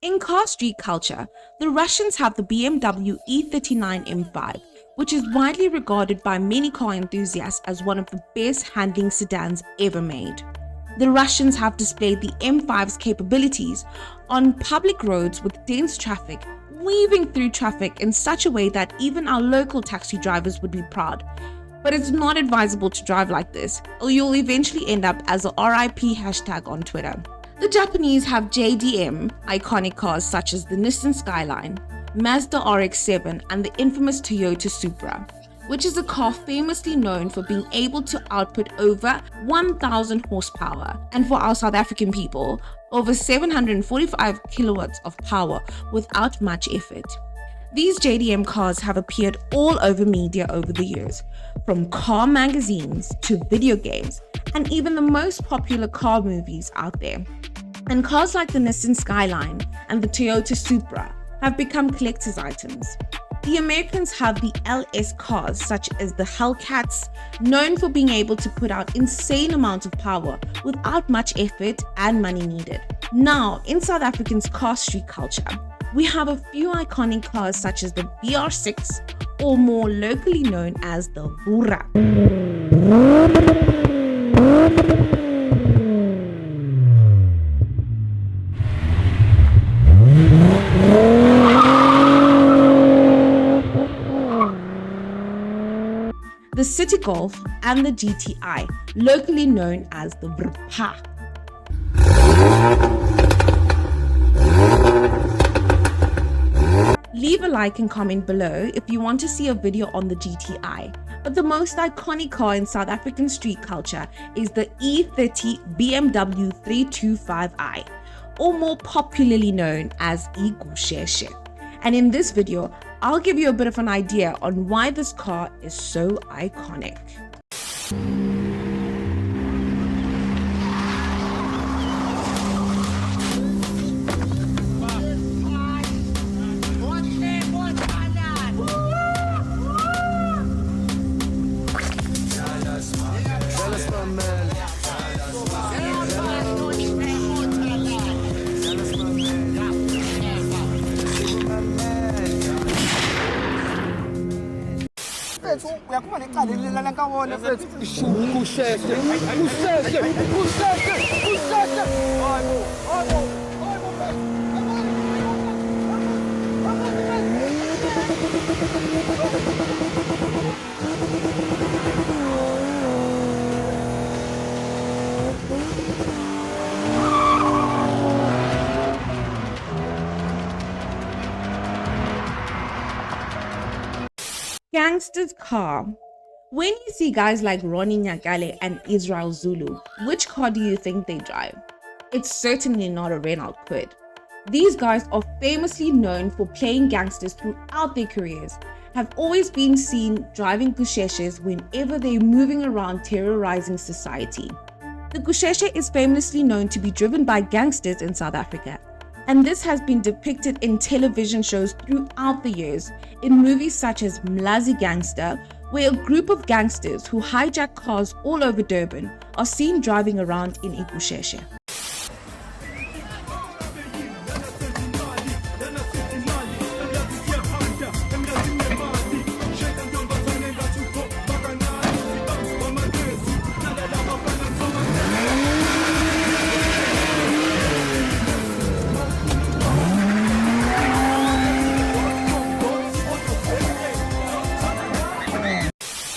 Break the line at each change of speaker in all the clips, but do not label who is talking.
In car street culture, the Russians have the BMW E39 M5, which is widely regarded by many car enthusiasts as one of the best handling sedans ever made. The Russians have displayed the M5's capabilities on public roads with dense traffic, weaving through traffic in such a way that even our local taxi drivers would be proud. But it's not advisable to drive like this, or you'll eventually end up as a RIP hashtag on Twitter. The Japanese have JDM, iconic cars such as the Nissan Skyline, Mazda RX-7 and the infamous Toyota Supra, which is a car famously known for being able to output over 1,000 horsepower, and for our South African people, over 745 kilowatts of power without much effort. These JDM cars have appeared all over media over the years, from car magazines to video games, and even the most popular car movies out there. And cars like the Nissan Skyline and the Toyota Supra have become collector's items. The Americans have the LS cars such as the Hellcats, known for being able to put out insane amounts of power without much effort and money needed. Now, in South African's car street culture, we have a few iconic cars such as the BR6, or more locally known as the Boera. The City Golf and the GTI, locally known as the Vrpa. Leave a like and comment below if you want to see a video on the GTI. But the most iconic car in South African street culture is the E30 BMW 325i, or more popularly known as Gusheshe. And in this video, I'll give you a bit of an idea on why this car is so iconic. Gangster's car. When you see guys like Ronnie Nyakale and Israel Zulu, which car do you think they drive? It's certainly not a Renault Kwid. These guys are famously known for playing gangsters throughout their careers, have always been seen driving Gusheshes whenever they're moving around terrorizing society. The Gusheshe is famously known to be driven by gangsters in South Africa, and this has been depicted in television shows throughout the years, in movies such as Mlazi Gangster, where a group of gangsters who hijack cars all over Durban are seen driving around in a Gusheshe.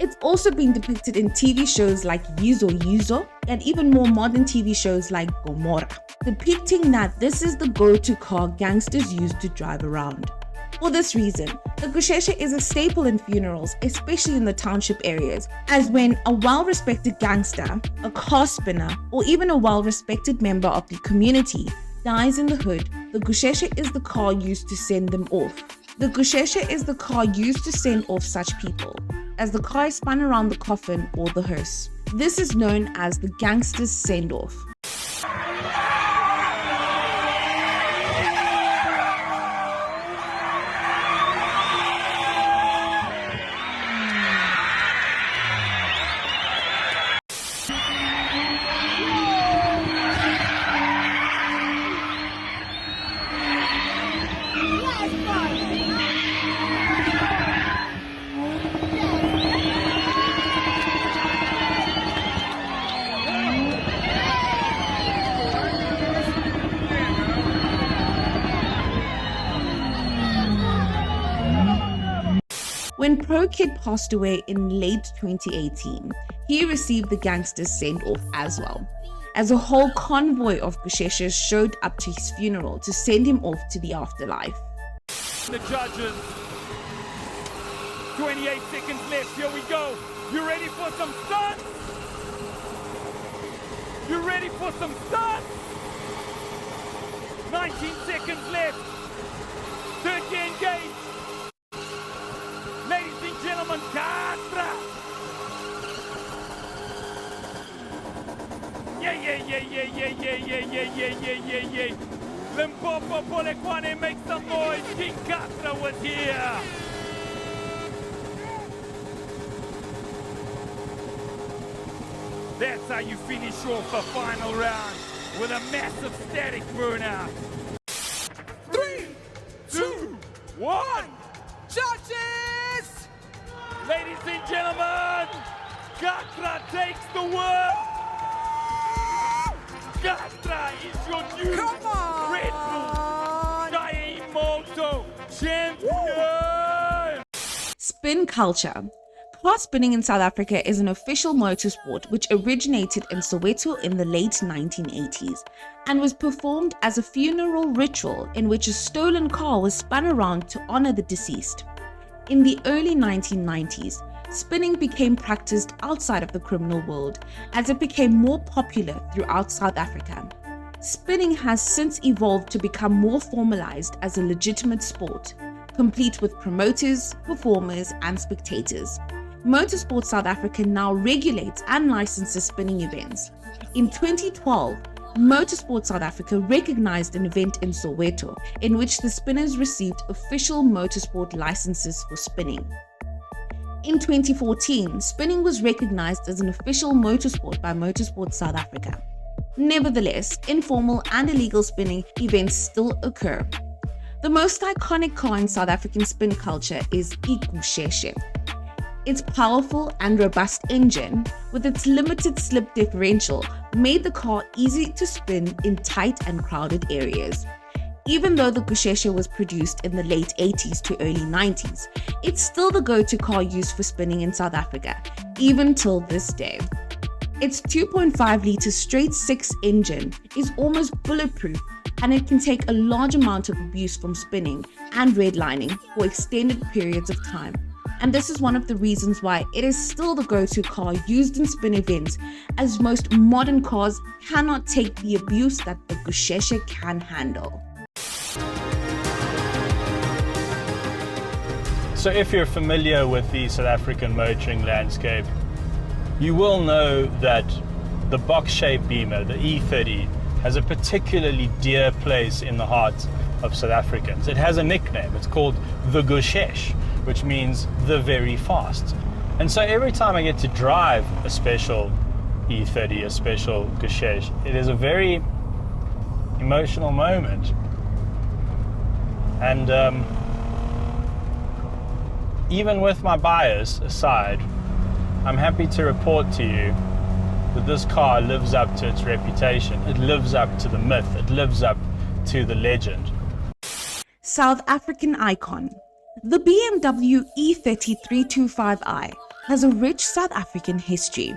It's also been depicted in TV shows like Yizo Yizo and even more modern TV shows like Gomorrah, depicting that this is the go-to car gangsters use to drive around. For this reason, the Gusheshe is a staple in funerals, especially in the township areas, as when a well-respected gangster, a car spinner, or even a well-respected member of the community dies in the hood, the Gusheshe is the car used to send them off. The Gusheshe is the car used to send off such people, as the car is spun around the coffin or the hearse. This is known as the gangster's send-off. When Pro Kid passed away in late 2018, he received the Gangster's send-off as well, as a whole convoy of Gusheshe showed up to his funeral to send him off to the afterlife.
The judges, 28 seconds left, here we go. You ready for some stunts? You ready for some stunts? 19 seconds left, 30 engaged. Ladies and gentlemen, Gangster! Yeah. Limpopo Polekwane, make some noise. King Gangster was here. That's how you finish off a final round, with a massive static burnout. 3, 2, 1. Judges! Ladies and gentlemen, Gangster takes the world. Gangster is your new Red Bull Moto champion.
Spin culture. Car spinning in South Africa is an official motorsport which originated in Soweto in the late 1980s and was performed as a funeral ritual in which a stolen car was spun around to honor the deceased. In the early 1990s, spinning became practiced outside of the criminal world as it became more popular throughout South Africa. Spinning has since evolved to become more formalized as a legitimate sport, complete with promoters, performers, and spectators. Motorsport South Africa now regulates and licenses spinning events. In 2012, Motorsport South Africa recognized an event in Soweto in which the spinners received official motorsport licenses for spinning. In 2014, spinning was recognized as an official motorsport by Motorsport South Africa. Nevertheless, informal and illegal spinning events still occur. The most iconic car in South African spin culture is Gusheshe. Its powerful and robust engine, with its limited slip differential, made the car easy to spin in tight and crowded areas. Even though the Gusheshe was produced in the late 80s to early 90s, it's still the go-to car used for spinning in South Africa, even till this day. Its 2.5-litre straight-six engine is almost bulletproof, and it can take a large amount of abuse from spinning and redlining for extended periods of time. And this is one of the reasons why it is still the go-to car used in spin events, as most modern cars cannot take the abuse that the Gusheshe can handle.
So if you're familiar with the South African motoring landscape, you will know that the box-shaped Beamer, the E30, has a particularly dear place in the heart of South Africans. It has a nickname. It's called the Gusheshe, which means the very fast. And so every time I get to drive a special E30, a special Gusheshe, it is a very emotional moment. And even with my bias aside, I'm happy to report to you that this car lives up to its reputation. It lives up to the myth. It lives up to the legend.
South African icon. The BMW E30 325i has a rich South African history.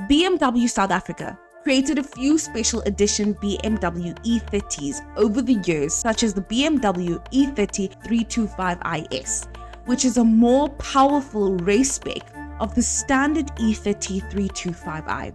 BMW South Africa created a few special edition BMW E30s over the years, such as the BMW E30 325iS, which is a more powerful race spec of the standard E30 325i,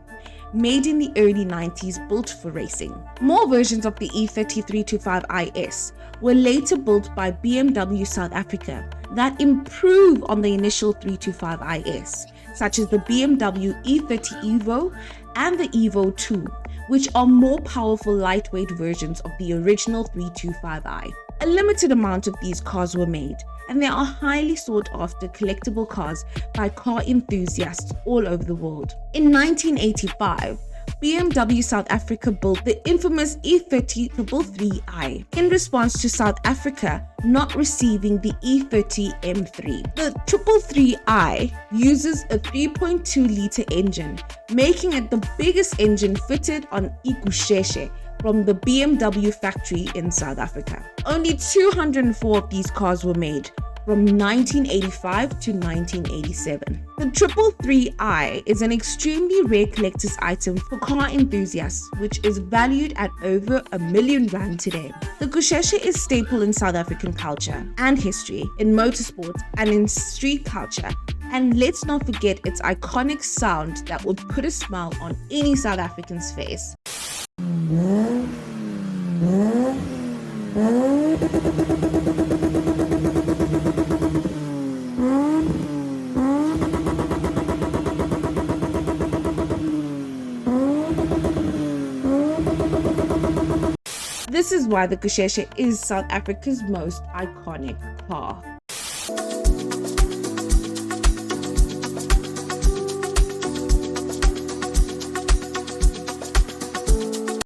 made in the early 90s, built for racing. More versions of the E30 325iS were later built by BMW South Africa that improve on the initial 325iS, such as the BMW E30 Evo and the Evo 2, which are more powerful lightweight versions of the original 325i. A limited amount of these cars were made, and they are highly sought after collectible cars by car enthusiasts all over the world. In 1985, BMW South Africa built the infamous E30 333i in response to South Africa not receiving the E30 M3. The 333i uses a 3.2-litre engine, making it the biggest engine fitted on Gusheshe from the BMW factory in South Africa. Only 204 of these cars were made from 1985 to 1987. The 333i is an extremely rare collector's item for car enthusiasts, which is valued at over R1 million today. The Gusheshe is staple in South African culture and history, in motorsport and in street culture. And let's not forget its iconic sound that would put a smile on any South African's face. This is why the Gusheshe is South Africa's most iconic car.